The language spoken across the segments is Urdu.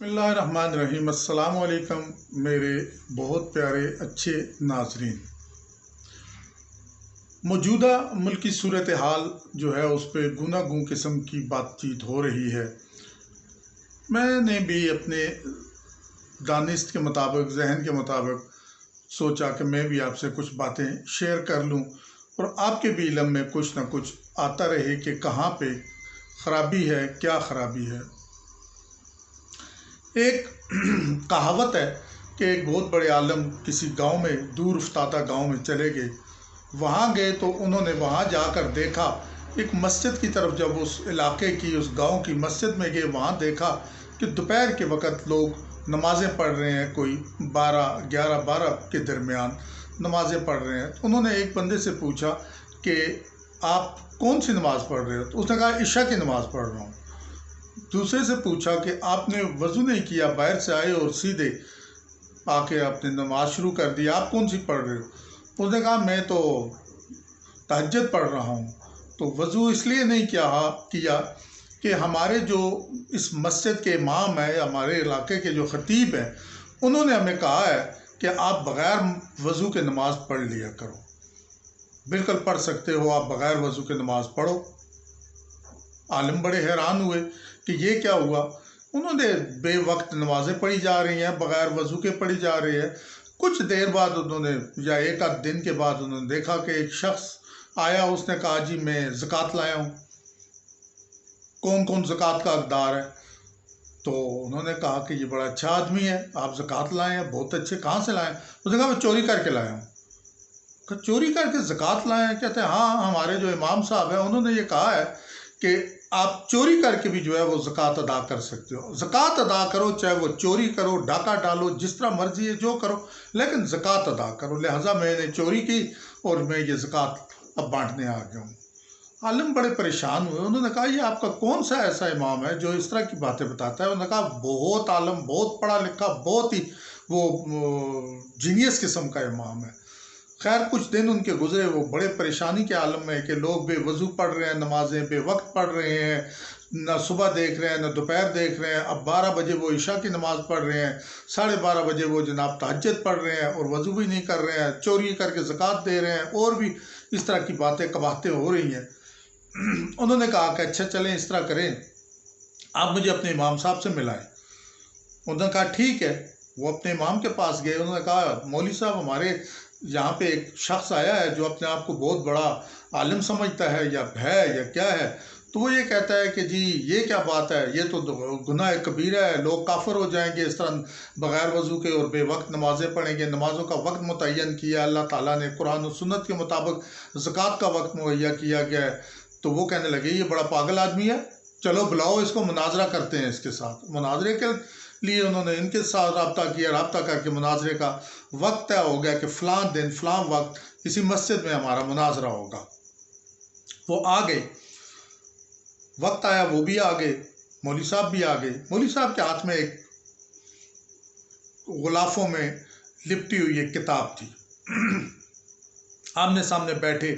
بسم اللہ الرحمن الرحیم۔ السلام علیکم میرے بہت پیارے اچھے ناظرین۔ موجودہ ملکی صورتحال جو ہے اس پہ گوناگوں قسم کی بات چیت ہو رہی ہے۔ میں نے بھی اپنے دانست کے مطابق، ذہن کے مطابق سوچا کہ میں بھی آپ سے کچھ باتیں شیئر کر لوں اور آپ کے بھی علم میں کچھ نہ کچھ آتا رہے کہ کہاں پہ خرابی ہے، کیا خرابی ہے۔ ایک کہاوت ہے کہ ایک بہت بڑے عالم کسی گاؤں میں، دور افتادہ گاؤں میں چلے گئے۔ وہاں گئے تو انہوں نے وہاں جا کر دیکھا، ایک مسجد کی طرف جب اس علاقے کی، اس گاؤں کی مسجد میں گئے، وہاں دیکھا کہ دوپہر کے وقت لوگ نمازیں پڑھ رہے ہیں، کوئی 11 12 کے درمیان نمازیں پڑھ رہے ہیں۔ انہوں نے ایک بندے سے پوچھا کہ آپ کون سی نماز پڑھ رہے ہو؟ تو اس نے کہا عشاء کی نماز پڑھ رہا ہوں۔ دوسرے سے پوچھا کہ آپ نے وضو نہیں کیا، باہر سے آئے اور سیدھے آ کے آپ نے نماز شروع کر دی، آپ کون سی پڑھ رہے ہو؟ اس نے کہا میں تو تہجد پڑھ رہا ہوں۔ تو وضو اس لیے نہیں کیا کہ ہمارے جو اس مسجد کے امام ہیں، ہمارے علاقے کے جو خطیب ہیں، انہوں نے ہمیں کہا ہے کہ آپ بغیر وضو کے نماز پڑھ لیا کرو، بالکل پڑھ سکتے ہو، آپ بغیر وضو کے نماز پڑھو۔ عالم بڑے حیران ہوئے کہ یہ کیا ہوا۔ انہوں نے بے وقت نمازیں پڑھی جا رہی ہیں، بغیر وضو کے پڑھی جا رہی ہے۔ کچھ دیر بعد انہوں نے، یا ایک آدھ دن کے بعد انہوں نے دیکھا کہ ایک شخص آیا، اس نے کہا جی میں زکوٰۃ لایا ہوں، کون کون زکوٰۃ کا حقدار ہے؟ تو انہوں نے کہا کہ یہ بڑا اچھا آدمی ہے، آپ زکوٰۃ لائے ہیں، بہت اچھے، کہاں سے لائے ہیں؟ اس نے کہا میں چوری کر کے لایا ہوں۔ کہ چوری کر کے زکوٰۃ لائے ہیں؟ کہتے ہیں ہاں، ہمارے جو امام صاحب ہیں انہوں نے یہ کہا ہے کہ آپ چوری کر کے بھی جو ہے وہ زکوٰۃ ادا کر سکتے ہو، زکوٰۃ ادا کرو، چاہے وہ چوری کرو، ڈاکہ ڈالو، جس طرح مرضی ہے جو کرو، لیکن زکوٰۃ ادا کرو۔ لہٰذا میں نے چوری کی اور میں یہ زکوٰۃ اب بانٹنے آ گیا ہوں۔ عالم بڑے پریشان ہوئے، انہوں نے کہا یہ آپ کا کون سا ایسا امام ہے جو اس طرح کی باتیں بتاتا ہے؟ انہوں نے کہا بہت عالم، بہت پڑھا لکھا، بہت ہی وہ جینیس قسم کا امام ہے۔ خیر کچھ دن ان کے گزرے، وہ بڑے پریشانی کے عالم میں کہ لوگ بے وضو پڑھ رہے ہیں، نمازیں بے وقت پڑھ رہے ہیں، نہ صبح دیکھ رہے ہیں نہ دوپہر دیکھ رہے ہیں۔ اب 12 بجے وہ عشاء کی نماز پڑھ رہے ہیں، 12:30 بجے وہ جناب تہجد پڑھ رہے ہیں اور وضو بھی نہیں کر رہے ہیں، چوری کر کے زکوٰۃ دے رہے ہیں، اور بھی اس طرح کی باتیں قباحتیں ہو رہی ہیں۔ انہوں نے کہا کہ اچھا چلیں اس طرح کریں، آپ مجھے اپنے امام صاحب سے ملائیں۔ انہوں نے کہا ٹھیک ہے۔ وہ اپنے امام کے پاس گئے، انہوں نے کہا مولوی صاحب ہمارے یہاں پہ ایک شخص آیا ہے جو اپنے آپ کو بہت بڑا عالم سمجھتا ہے یا کیا ہے، تو وہ یہ کہتا ہے کہ جی یہ کیا بات ہے، یہ تو گناہ کبیرہ ہے، لوگ کافر ہو جائیں گے اس طرح بغیر وضو کے اور بے وقت نمازیں پڑھیں گے۔ نمازوں کا وقت متعین کیا اللہ تعالیٰ نے، قرآن و سنت کے مطابق زکوٰۃ کا وقت مہیا کیا گیا ہے۔ تو وہ کہنے لگے یہ بڑا پاگل آدمی ہے، چلو بلاؤ اس کو، مناظرہ کرتے ہیں اس کے ساتھ۔ مناظرے کے لیے انہوں نے ان کے ساتھ رابطہ کیا، رابطہ کر کے مناظرے کا وقت طے ہو گیا کہ فلاں دن فلاں وقت کسی مسجد میں ہمارا مناظرہ ہوگا۔ وہ آ گئے، وقت آیا وہ بھی آ گئے، مولوی صاحب بھی آ گئے۔ مولوی صاحب کے ہاتھ میں ایک غلافوں میں لپٹی ہوئی ایک کتاب تھی، آمنے سامنے بیٹھے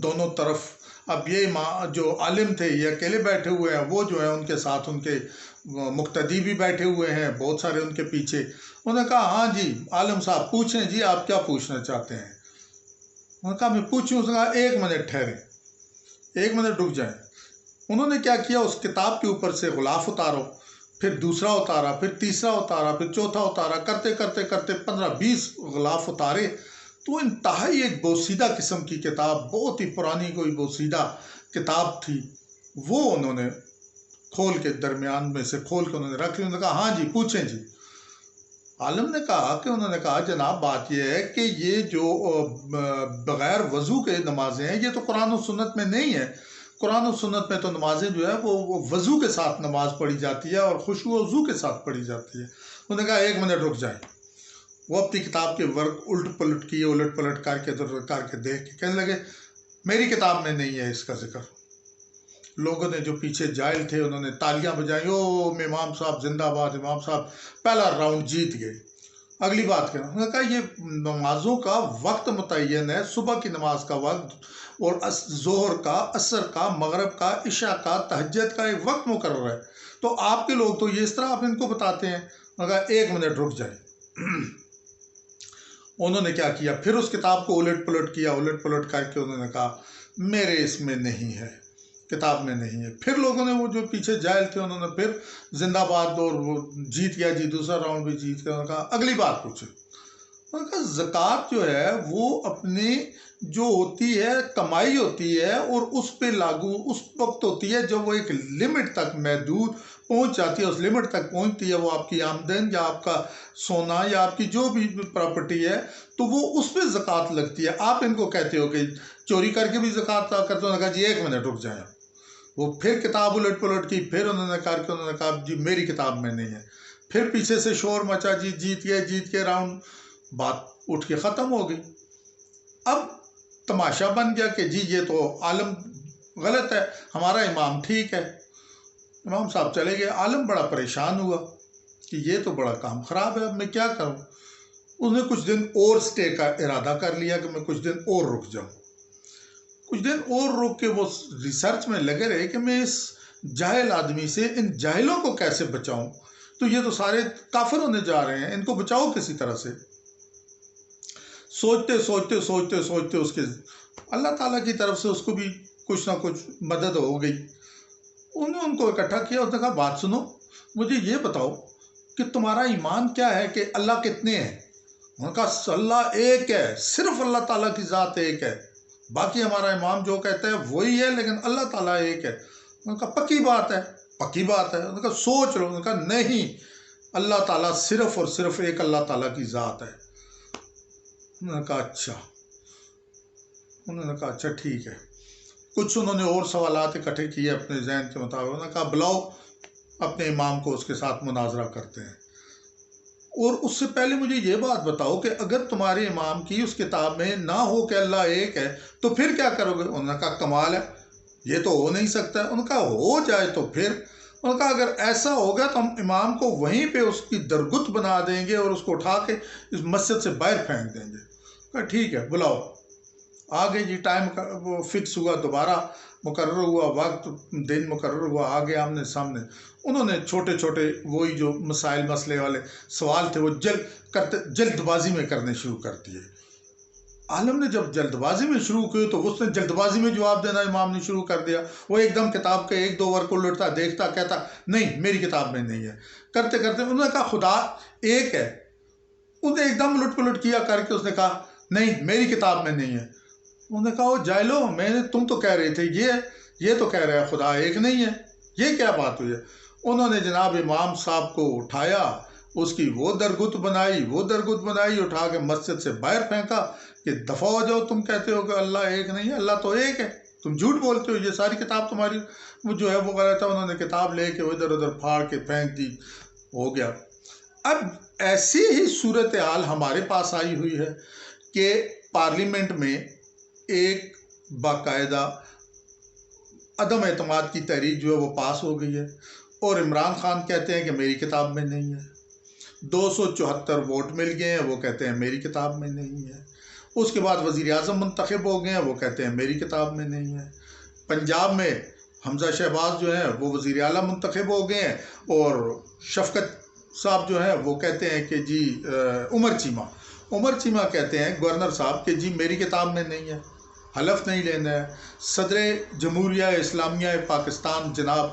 دونوں طرف۔ اب یہ جو عالم تھے یہ اکیلے بیٹھے ہوئے ہیں، وہ جو ہے ان کے ساتھ ان کے مقتدی بھی بیٹھے ہوئے ہیں، بہت سارے ان کے پیچھے۔ انہوں نے کہا ہاں جی عالم صاحب پوچھیں جی، آپ کیا پوچھنا چاہتے ہیں؟ انہوں نے کہا میں پوچھوں؟ اس نے کہا 1 منٹ ٹھہریں، 1 منٹ رک جائیں۔ انہوں نے کیا کیا، اس کتاب کے اوپر سے غلاف اتارو، پھر دوسرا اتارا، پھر تیسرا اتارا، پھر چوتھا اتارا، کرتے کرتے کرتے 15 20 غلاف اتارے۔ تو انتہائی ایک بوسیدہ قسم کی کتاب، بہت ہی پرانی کوئی بوسیدہ کتاب تھی، وہ انہوں نے کھول کے درمیان میں سے کھول کے انہوں نے رکھ لی۔ انہوں نے کہا ہاں جی پوچھیں جی۔ عالم نے کہا کہ انہوں نے کہا جناب بات یہ ہے کہ یہ جو بغیر وضو کے نمازیں ہیں یہ تو قرآن و سنت میں نہیں ہے۔ قرآن و سنت میں تو نمازیں جو ہے وہ وضو کے ساتھ نماز پڑھی جاتی ہے اور خشوع و وضو کے ساتھ پڑھی جاتی ہے۔ انہوں نے کہا 1 منٹ رک جائیں۔ وہ اپنی کتاب کے ورق الٹ پلٹ کیے، الٹ پلٹ کر کے دیکھ کے کہنے لگے میری کتاب میں نہیں ہے اس کا ذکر۔ لوگوں نے جو پیچھے جاہل تھے انہوں نے تالیاں بجائیں، او امام صاحب زندہ باد، امام صاحب پہلا راؤنڈ جیت گئے۔ اگلی بات کرنا، انہوں نے کہا یہ نمازوں کا وقت متعین ہے، صبح کی نماز کا وقت اور ظہر کا، عصر کا، مغرب کا، عشاء کا، تہجد کا ایک وقت مقرر ہے۔ تو آپ کے لوگ تو یہ اس طرح آپ ان کو بتاتے ہیں۔ مگر 1 منٹ رک جائے۔ انہوں نے کیا کیا، پھر اس کتاب کو الٹ پلٹ کیا، الٹ پلٹ کر کے انہوں نے کہا میرے اس میں نہیں ہے، کتاب میں نہیں ہے۔ پھر لوگوں نے وہ جو پیچھے جاہل تھے انہوں نے پھر زندہ باد اور وہ جیت گیا جی، دوسرا راؤنڈ بھی جیت گیا۔ انہوں نے کہا اگلی بات پوچھے۔ انہوں نے کہا زکوٰۃ جو ہے وہ اپنی جو ہوتی ہے کمائی ہوتی ہے اور اس پہ لاگو اس وقت ہوتی ہے جب وہ ایک لمٹ تک محدود پہنچ جاتی ہے، اس لمٹ تک پہنچتی ہے، وہ آپ کی آمدن یا آپ کا سونا یا آپ کی جو بھی پراپرٹی ہے تو وہ اس پہ زکوٰۃ لگتی ہے۔ آپ ان کو کہتے ہو کہ چوری کر کے بھی زکوٰۃ کرتے ہو۔ کہا جی 1 منٹ رک جائیں۔ وہ پھر کتاب الٹ پلٹ کی، پھر انہوں نے کر کے انہوں نے کہا جی میری کتاب میں نہیں ہے۔ پھر پیچھے سے شور مچا، جی جیت کے راؤنڈ، بات اٹھ کے ختم ہو گئی۔ اب تماشا بن گیا کہ جی یہ تو عالم غلط ہے، ہمارا امام ٹھیک ہے۔ امام صاحب چلے گئے، عالم بڑا پریشان ہوا کہ یہ تو بڑا کام خراب ہے، اب میں کیا کروں۔ اس نے کچھ دن اور سٹے کا ارادہ کر لیا کہ میں کچھ دن اور رک جاؤں۔ کچھ دن اور رک کے وہ ریسرچ میں لگے رہے کہ میں اس جاہل آدمی سے، ان جاہلوں کو کیسے بچاؤں، تو یہ تو سارے کافر ہونے جا رہے ہیں، ان کو بچاؤ کسی طرح سے۔ سوچتے اس کے اللہ تعالیٰ کی طرف سے اس کو بھی کچھ نہ کچھ مدد ہو گئی۔ انہوں نے ان کو اکٹھا کیا، اس نے کہا بات سنو، مجھے یہ بتاؤ کہ تمہارا ایمان کیا ہے کہ اللہ کتنے ہیں؟ انہوں نے کہا اللہ ایک ہے، صرف اللہ تعالیٰ کی ذات ایک ہے، باقی ہمارا امام جو کہتا ہے وہی ہے لیکن اللہ تعالیٰ ایک ہے۔ انہوں نے کہا پکی بات ہے، پکی بات ہے۔ انہوں نے کہا سوچ لو۔ انہوں نے کہا نہیں، اللہ تعالیٰ صرف اور صرف ایک اللہ تعالیٰ کی ذات ہے۔ انہوں نے کہا اچھا، ٹھیک ہے۔ کچھ انہوں نے اور سوالات اکٹھے کیے اپنے ذہن کے مطابق۔ انہوں نے کہا بلاؤ اپنے امام کو، اس کے ساتھ مناظرہ کرتے ہیں۔ اور اس سے پہلے مجھے یہ بات بتاؤ کہ اگر تمہارے امام کی اس کتاب میں نہ ہو کہ اللہ ایک ہے تو پھر کیا کرو گے؟ انہوں نے کہا کمال ہے، یہ تو ہو نہیں سکتا۔ انہوں نے کہا ہو جائے تو پھر؟ انہوں نے کہا اگر ایسا ہوگا تو ہم امام کو وہیں پہ اس کی درگت بنا دیں گے اور اس کو اٹھا کے اس مسجد سے باہر پھینک دیں گے۔ کہا ٹھیک ہے بلاؤ۔ آگے جی ٹائم وہ فکس ہوا، دوبارہ مقرر ہوا، وقت دن مقرر ہوا، آگے آمنے سامنے۔ انہوں نے چھوٹے چھوٹے وہی جو مسائل مسئلے والے سوال تھے وہ جلد بازی میں کرنے شروع کر دیے۔ عالم نے جب جلد بازی میں شروع کیے تو اس نے جلد بازی میں جواب دینا امام نے شروع کر دیا۔ وہ ایک دم کتاب کے 1-2 ورق کو لٹتا، دیکھتا، کہتا نہیں میری کتاب میں نہیں ہے۔ کرتے کرتے انہوں نے کہا خدا ایک ہے۔ انہوں نے ایک دم الٹ پلٹ کیا کر کے اس نے کہا نہیں میری کتاب میں نہیں ہے۔ انہوں نے کہا وہ جاہلو، تم تو کہہ رہے تھے یہ تو کہہ رہا ہے خدا ایک نہیں ہے، یہ کیا بات ہوئی ہے؟ انہوں نے جناب امام صاحب کو اٹھایا، اس کی وہ درگت بنائی، اٹھا کے مسجد سے باہر پھینکا کہ دفع ہو جاؤ، تم کہتے ہو کہ اللہ ایک نہیں ہے، اللہ تو ایک ہے، تم جھوٹ بولتے ہو، یہ ساری کتاب تمہاری وہ جو ہے وہ غلط ہے۔ انہوں نے کتاب لے کے ادھر ادھر پھاڑ کے پھینک دی، ہو گیا۔ اب ایسی ہی صورتحال ہمارے پاس آئی ہوئی ہے کہ پارلیمنٹ میں ایک باقاعدہ عدم اعتماد کی تحریک جو ہے وہ پاس ہو گئی ہے، اور عمران خان کہتے ہیں کہ میری کتاب میں نہیں ہے۔ 274 ووٹ مل گئے ہیں، وہ کہتے ہیں میری کتاب میں نہیں ہے۔ اس کے بعد وزیر اعظم منتخب ہو گئے ہیں، وہ کہتے ہیں میری کتاب میں نہیں ہے۔ پنجاب میں حمزہ شہباز جو ہیں وہ وزیر اعلیٰ منتخب ہو گئے ہیں، اور شفقت صاحب جو ہیں وہ کہتے ہیں کہ جی عمر چیمہ کہتے ہیں گورنر صاحب کہ جی میری کتاب میں نہیں ہے، حلف نہیں لینا ہے۔ صدر جمہوریہ اسلامیہ پاکستان جناب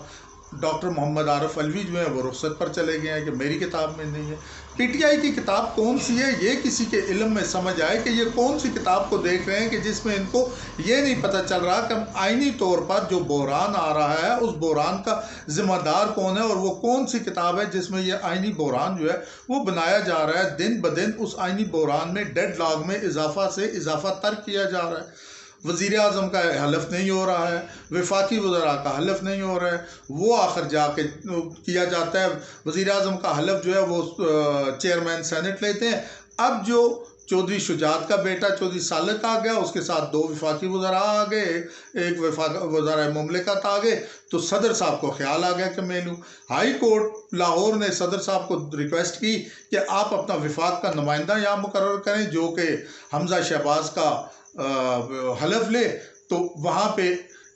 ڈاکٹر محمد عارف علوی جو ہیں وہ رخصت پر چلے گئے ہیں کہ میری کتاب میں نہیں ہے۔ پی ٹی آئی کی کتاب کون سی ہے یہ کسی کے علم میں سمجھ آئے کہ یہ کون سی کتاب کو دیکھ رہے ہیں کہ جس میں ان کو یہ نہیں پتہ چل رہا کہ آئینی طور پر جو بحران آ رہا ہے اس بحران کا ذمہ دار کون ہے، اور وہ کون سی کتاب ہے جس میں یہ آئینی بحران جو ہے وہ بنایا جا رہا ہے۔ دن بدن اس آئینی بحران میں ڈیڈ لاگ میں اضافہ سے اضافہ تر کیا جا رہا ہے۔ وزیر اعظم کا حلف نہیں ہو رہا ہے، وفاقی وزراء کا حلف نہیں ہو رہا ہے، وہ آخر جا کے کیا جاتا ہے۔ وزیر اعظم کا حلف جو ہے وہ چیئرمین سینٹ لیتے ہیں۔ اب جو چودھری شجاعت کا بیٹا چودھری سالک آ گیا، اس کے ساتھ 2 وفاقی وزراء آ گئے، ایک وزراء مملکت آ گئے، تو صدر صاحب کو خیال آ گیا کہ میں لوں۔ ہائی کورٹ لاہور نے صدر صاحب کو ریکویسٹ کی کہ آپ اپنا وفاق کا نمائندہ یہاں مقرر کریں جو کہ حمزہ شہباز کا حلف لے، تو وہاں پہ